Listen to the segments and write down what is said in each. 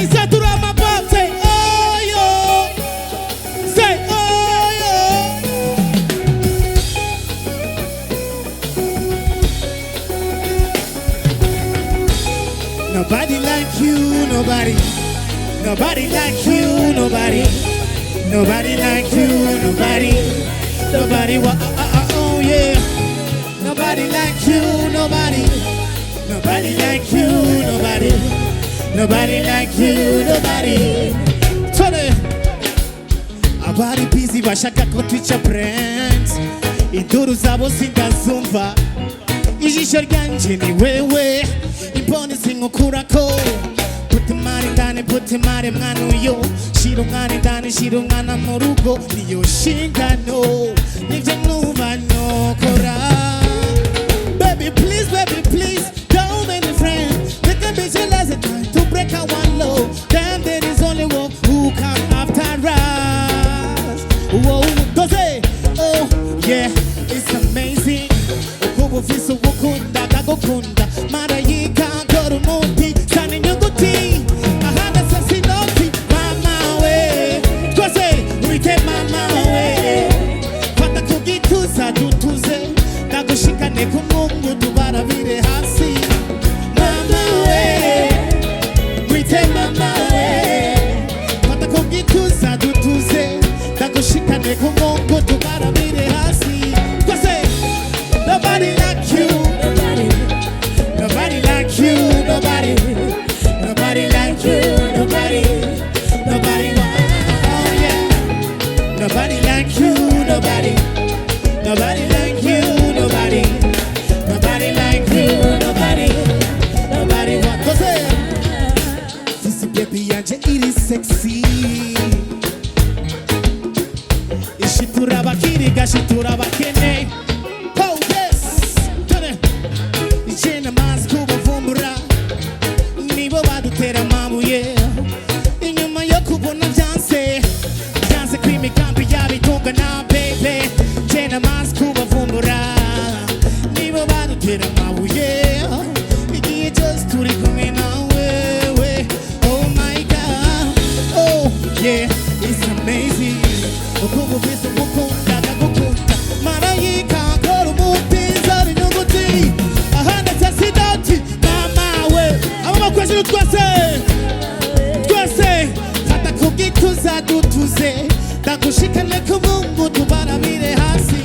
say to my boss, say oh yo, say oh yo. Nobody like you, nobody. Nobody like you, nobody. Nobody like you, nobody. Nobody, oh yeah. Nobody like you, nobody. Nobody like you, nobody. Nobody like you, nobody. Tony, abari busy bashaka ko twica friends. Induru zabo sindazumva. Ijisho ryanje ni wewe. Imboni singukurako. Puti mare mwana uyo. Shiro mwana ndani, shiro mwana mu rugo. Niyo nshingano. Nivyo numva nokora. Baby please, don't make me friends. They can visualize it to break our one law. Damn, there is only one who come after us. Whoa, go say, oh yeah, it's amazing. Ukubu visu wukunda kagukunda. Marayika koru muti sani nyuguti. Ahana sasi noti mama we. Go say, we take mama we. Fata kugituza dutuze. Nagushikane kumungu tubara vire hasi. Mama we, wite mama we. Fata kugituza dutuze. Nagushikane kumungu tubara vire hasi. Go say, nobody like you. Nobody like you, nobody. Nobody like you, nobody. Nobody, oh yeah. Nobody like you, nobody. Nobody like you, nobody. Nobody like you, nobody. Nobody want to say. This baby anje it is sexy. Ishitura bakiri gashitura bakene. Oh yes. Tone. Ichena maskuba vumbura. Nibo badutera mabuye. Inyuma yo kubona byanse. Byanse kwimi kambi yabitunga na baby. Chena maskuba vumbura. Nibo badutera mabuye. Igiye just turi kumwe nawe. Oh my God. Oh yeah, it's amazing. Ukubu visu wukunda kagukunda. Marayika koru muti zari nyuguti. Ahana tasidati mama we. Aba kwezi twese. Twese. Fata kugituza dutuze. Ndagushikane kumungu tubara vire hasi.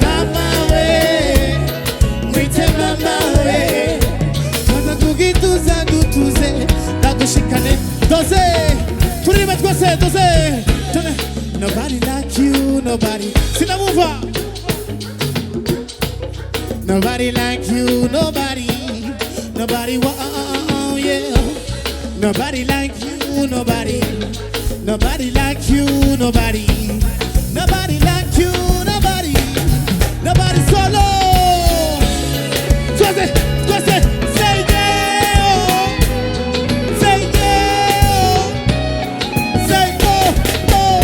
Mama we. Mwite mama we. Fata kugituza dutuze. Ndagushikane. Doze. Turibe twese doze. Tone. Nobody like you, nobody. Sinamuva. Nobody like you, nobody. Nobody, oh yeah. Nobody like you, nobody. Nobody like you, nobody. Nobody like you, nobody. Nobody solo. Twese, twese, say yeah. Say yeah. Say oh, oh.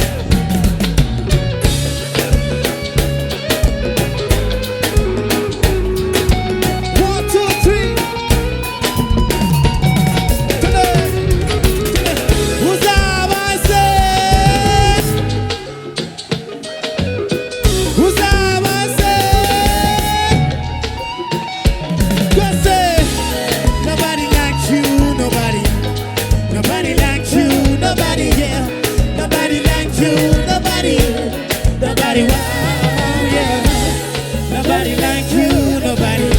One, two, three. Today. Who's up, I say? Who's up, I say? Go say. Nobody like you, nobody. Nobody like you, nobody, yeah. Nobody like you, nobody. Nobody, wow, yeah. Nobody like you, nobody.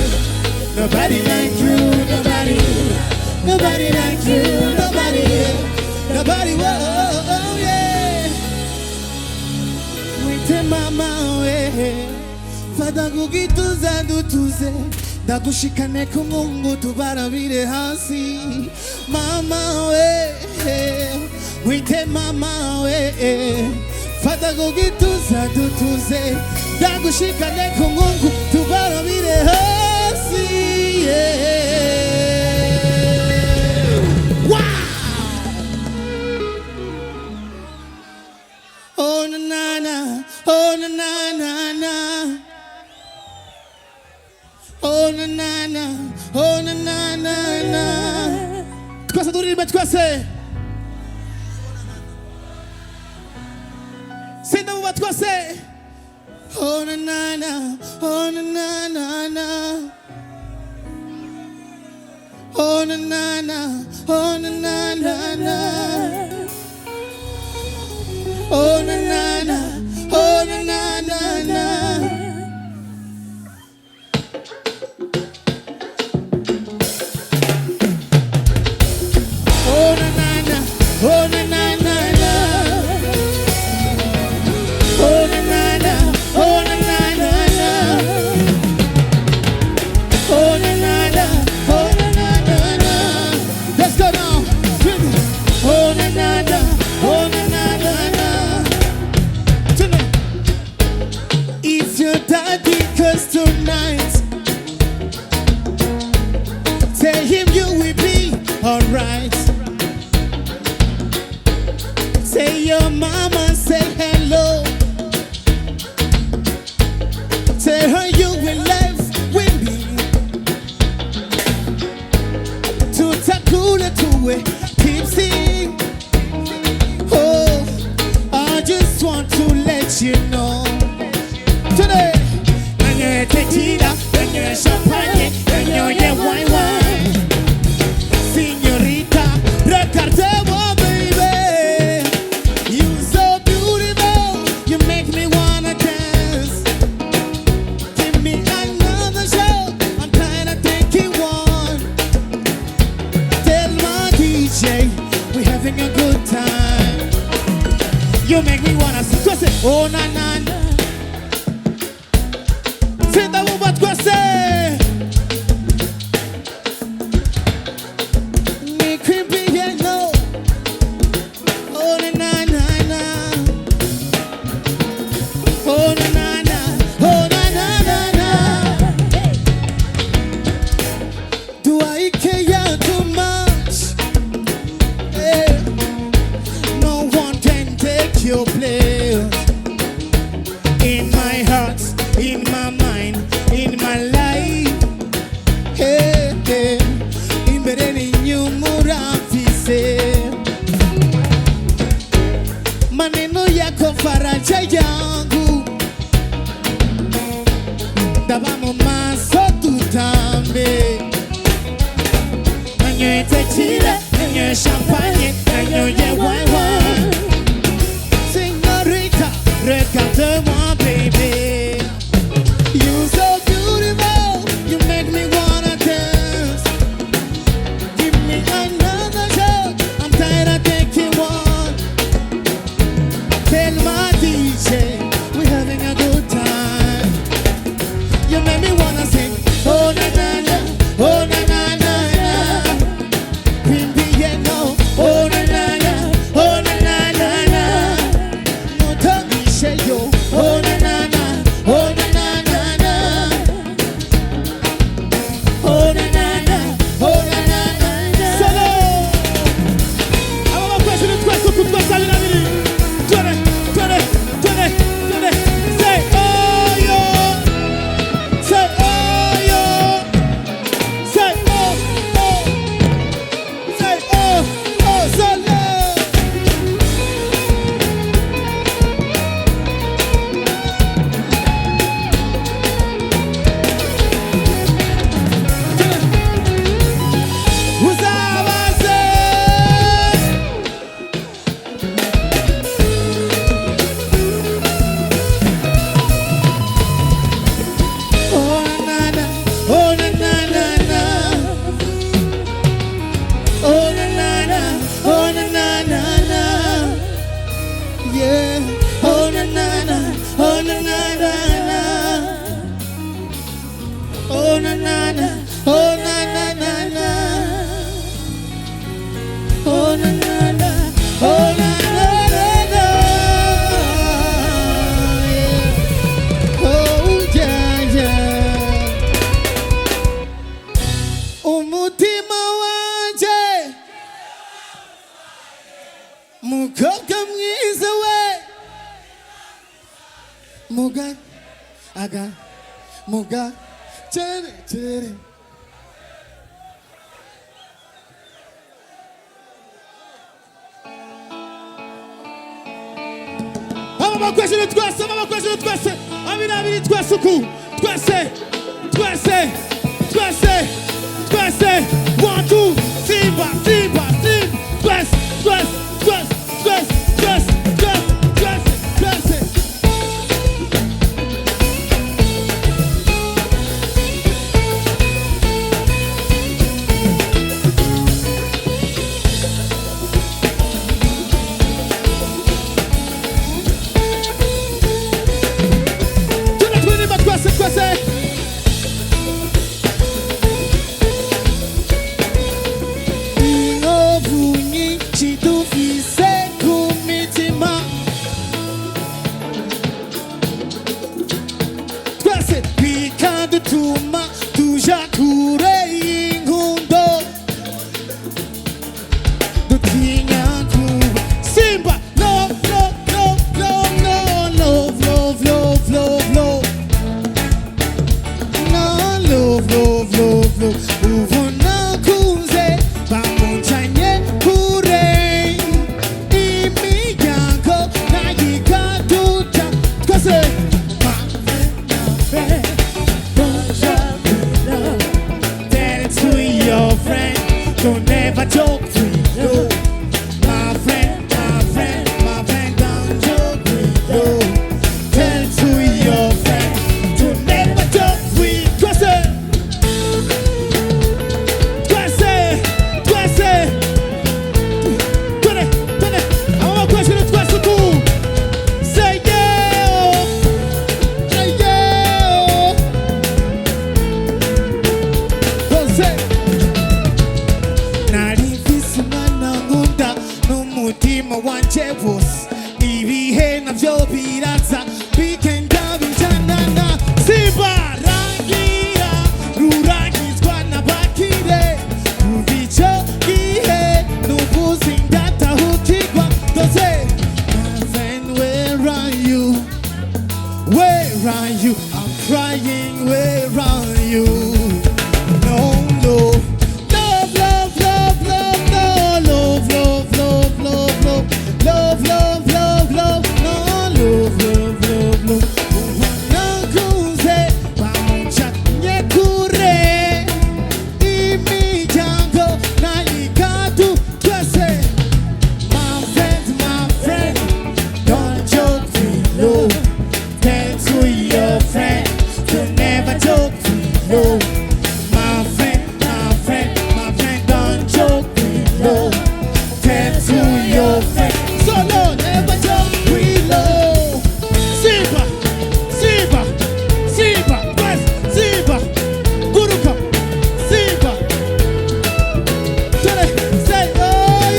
Nobody like you, nobody. Nobody like you, nobody, yeah. Nobody, wow, yeah. Wite mama we. Fata kugituza dutuze. Ndagushikane kumungu tubara vire hasi. Mama we. Wite mama we. Fata kugituza dutuze. Ndagushikane kumungu tubara vire hasi. Yeah. Wow. Oh na na na. Oh na na na na. Oh na na na. Oh na na na na. Twese turirimbe twese. what you say. Oh na na na, oh na na na na. Oh na na na, oh na na na na. Oh na na na, oh na na na na. Oh na na na, oh na na na na. Oh na na na, oh na na na na. Oh na na na, oh na na na na. Let's go now. Oh na na na, oh na na na na. If your daddy curse tonight, tell him you will be alright. Say your mama say hello. Tell her you will live with me. To Takula to it, keep singing. Oh, I just want to let you know. Today, when you're tequila, when you're champagne, when you're wine, Señorita, recordemos, baby. You so beautiful, you make me wanna dance. Give me another show, I'm kinda thinking one. Tell my DJ, we're having a good time. You make me wanna say, oh na na na. Say that what you say. Me creepy yellow. Oh na na na na. Oh na na na. Oh na na na na. Do I care too much? Hey. No one can take your place. In my heart, in my mind, in my life. Hey, hey. Imbere nyumurafise. Maneno yako faraja yangu. Dabamo maso tutambe. Nanyo tequila, nanyo champagne, nanyo wine. Señorita, regarde-moi, baby. You so beautiful, you make me wanna dance. Give me another shot, I'm tired of taking one. Tell my DJ, we're having a good time. You make me wanna sing, oh na na na, oh na na na na. Pimpy yellow, oh na na na, oh na na na na. No tongue share yo, oh na na na, oh na na na na. Oh na na na, oh na na na na. Solo. Allora questo è il questo tutto sale la vita. Tone. Say oh yo. Say oh yo. Say oh oh. Say oh oh solo. Umutima wanje mukobwa mwiza we muga tere amaboko hejuru twese, amaboko hejuru twese, abiri abiri twese uku, twese, twese, twese, twese, 1 2 Simba, Simba, Simba, twese, twese, twese, twese, twese, twese, twese, twese. Tuma tuja kure ingundo dutinya kuba Simba love love love love love love love love love no love love love love ubona kuze bamuchanye kure imiryango nayikaduta twese don't never joke with you. My friend, don't joke with you. Tell it to your friend, don't never joke with you. Twese, twese, twese, I want to question it twese too. Say yeah, say yeah. Don't say. Umutima wanje wose ibihe navyo biraza bigenda bijanana Simba rangira ruragizwa n'abakire ubico gihe nubuzi ndatahukirwa doze my friend where are you, where are you, I'm crying, where are you, no love love love love love love love love love, love, love, love, no, love, love, love, love. Nakuze, bamucha nyekure, imijango na ikatu twese. My friend, don't joke with you. Tell to your friend to never joke with you. My friend, don't joke with you. Tell to your friend. So no, never joke with love. Simba, Simba, Simba, West, Simba, Guruka, Simba. Say oh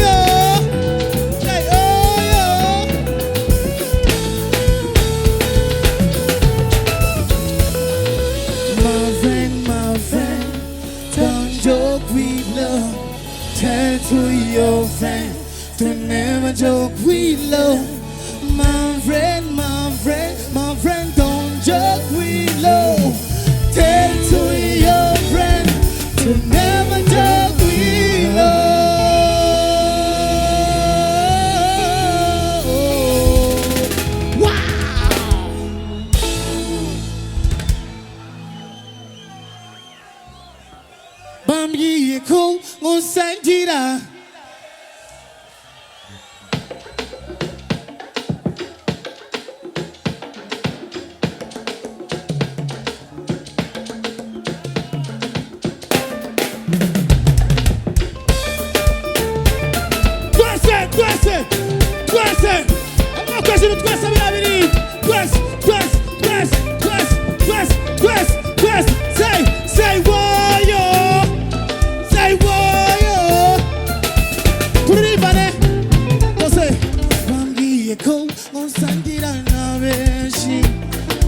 yo, say oh yo. My friend, don't joke with love. Tell to your friend to never joke with love. My friend, don't joke with love. Tell to your friend to never joke with love. Wow! Bambi yeko onsangira. Twese, amaboko hejuru twese abiri, twese, twese, twese, twese, twese, twese, twese, say woyo, say woyo. Turibane, twese, bambwiye ko onsangira na benshi,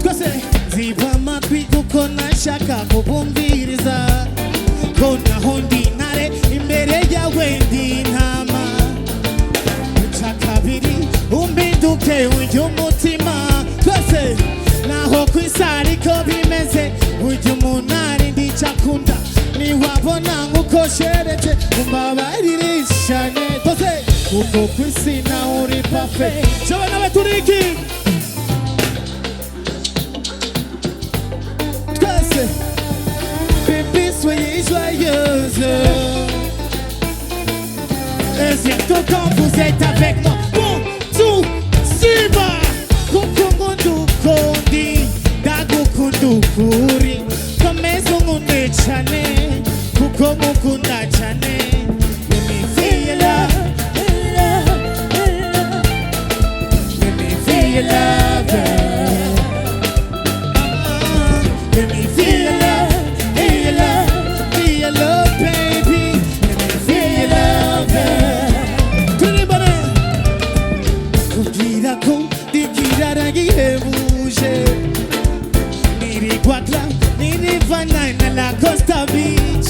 twese, ziba amatwi kuko nashaka kubumviriza, ko naho ndi ntare imbere yawe ndi ntama. Kabiri umbinduke ujyumutima twese naho kwisari ko bimeze ujyumunari ndicakunda niwabona nkuko shereje umbabaririshane twese uko kwisi na uri parfait. Shobora nawe turiki joyeuse. Et surtout quand vous êtes avec moi. Bon, tout, suba. Kukungundu kondi. Dagukundu kuri. Komezungune chane. Kukumukunda chane. Let me feel your love. Let me feel your love. Let me feel your love. Feel your love. Feel your love, baby. Let me feel your love. Kukira kum dikira ragi hebuje. Niri kwakla niri vanai na la Costa Beach.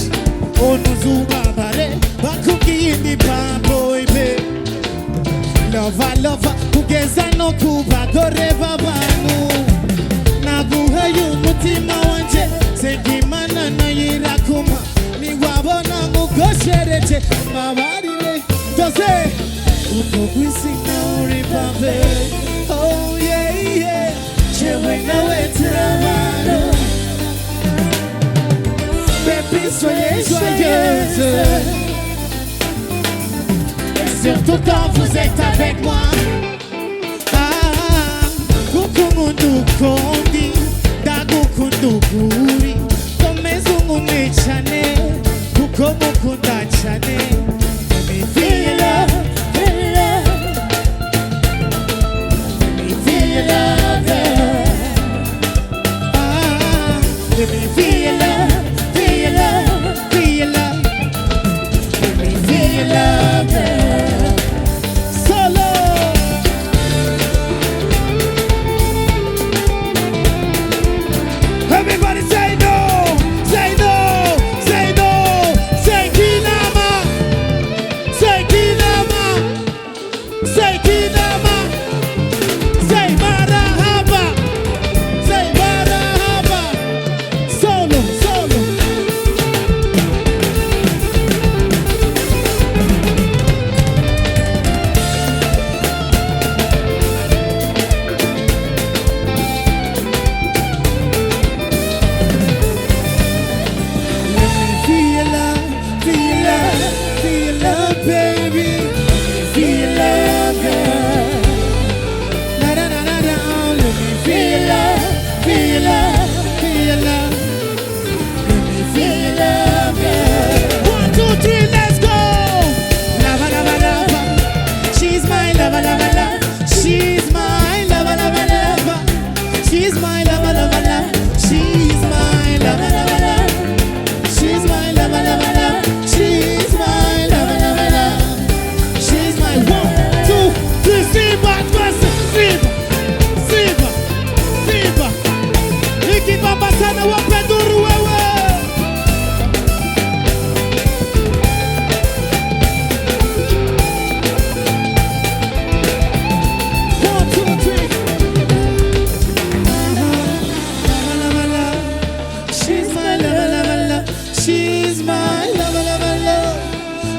Onuzuba bare bakuki indi bambo ibe. Lova lova kugeza no kuba goreva banu. Naguha yu mutima wanje segimana na yirakuma. Ni wabona mugoshereche mabarire dose. Uko kwisi na uripave. Oh yeah yeah. Chewe na wetrabano. Baby soyez joyeuse. Et surtout quand vous êtes avec moi. Kukungundu kondi. Dagukundu kuri. Komezungune chane. Kukumukunda chane. Let me feel your love. Let me feel your love, feel your love, feel your love. Let me feel your love. Solo. Everybody say no, say no, say no, say Kinama, say Kinama, say Kinama, say Marahaba, say Marahaba. Solo, solo. Let me feel your love, feel your love, feel your love, baby. Feel your love, girl. Na na na na na. Let me feel your love, feel your love, feel your love. Let me feel your love, girl. 1, 2, 3, let's go. Lava, lava, lava. She's my lava, lava, lava. She's my lava, lava, lava. She's my lava, lava, lava. She's my lava, lava, lava. She's my lava, lava, lava. She's my lava, lava, lava. She's my 1, 2, 3, Simba, Simba, Simba, Simba. Ikibamba sana wapenduru wewe. 1, 2, 3. Lava, lava, lava. She's my lava, lava, lava. She's my lava, lava, lava.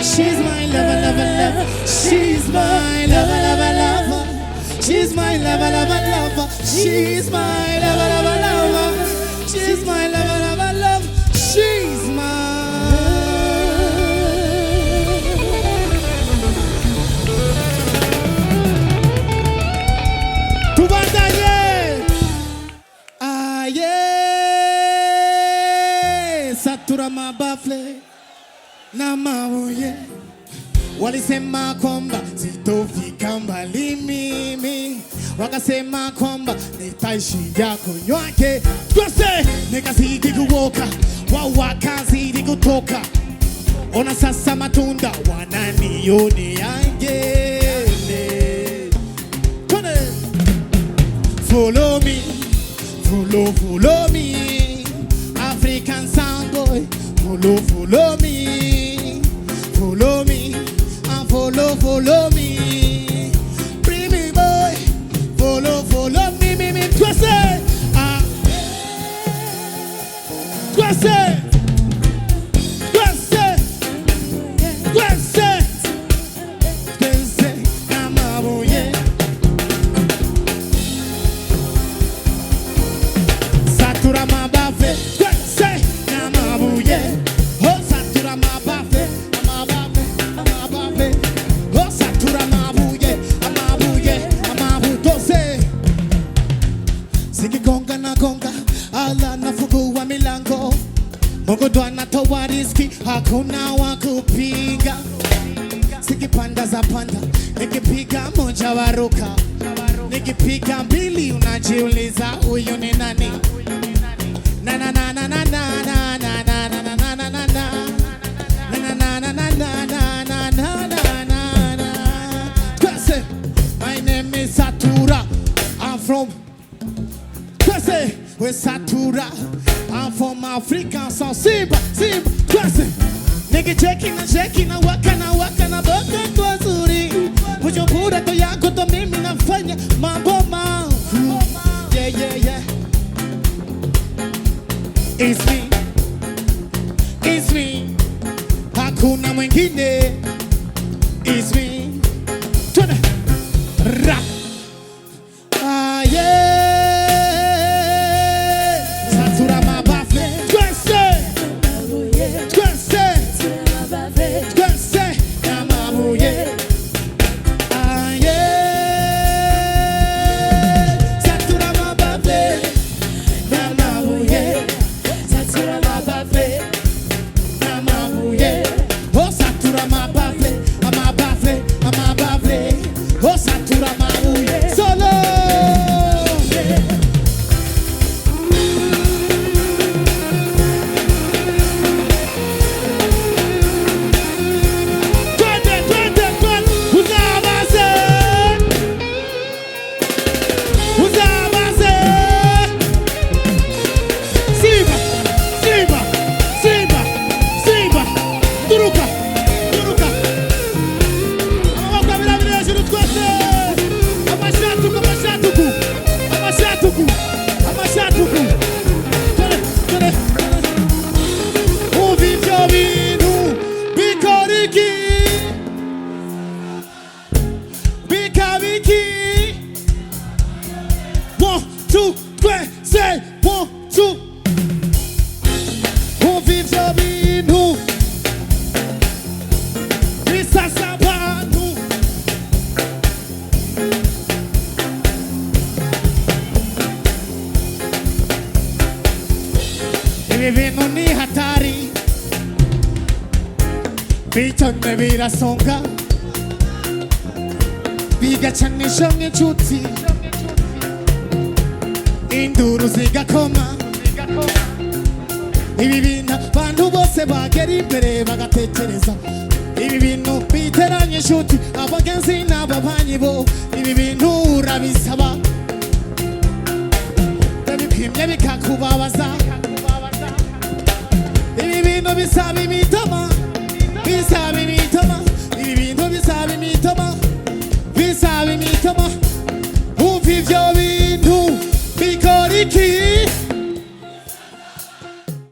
She's my lava, lava, lava. She's my lava, lava, lava. She's my lava, lava, lava. She's my lava, lava, lava. She's my lava, lava, lava. She's my. Tubandaye. Aye. Satura mabafle. Na maoye. Walisema kwamba sitofika mbali mimi, wakasema kwamba nitaishi yako nywake. Twese nikazidi kuoka, wao wakazidi kutoka. Ona sasa matunda wananioniaje. Follow me, follow me, African sound boy. Follow me, follow me, and follow me, pretty boy. Follow me, me. Twese, twese. Oh zikipanda za panda, nikipiga moja waruka, nikipiga mbili unajiuliza huyu ni nani? Na na na na na na na na na na na na na na. My name is Satura. I'm from West Satura. I'm from Africa. So Simba. Nigga checking na waka na boka kwa zuri. Bujumbura to yako to mimi nafanya mambo mafu. Yeah. It's me. Hakuna mwingine. It's me. Tuna rap. Ah yeah. Satura mabafe. Twese na mabuye. Ah yeah. Satura mabafe na mabuye. Satura mabafe na mabuye. Oh satura mabafe, amabafe. Oh satura mabuye. Solo. One, two, three, say 1, 2. On vive jamais nous, et ça va nous. Hivi ni hatari, picha nimevira songa, bigacanisha nk'inshuti. Induru zigakoma, ibi bintu abantu bose bagera imbere bagatekereza, ibi bintu biteranye inshuti abagenzi n'ababanyi bo, ibi bintu urabisaba bipimye bikakubabaza, ibi bintu bisaba imito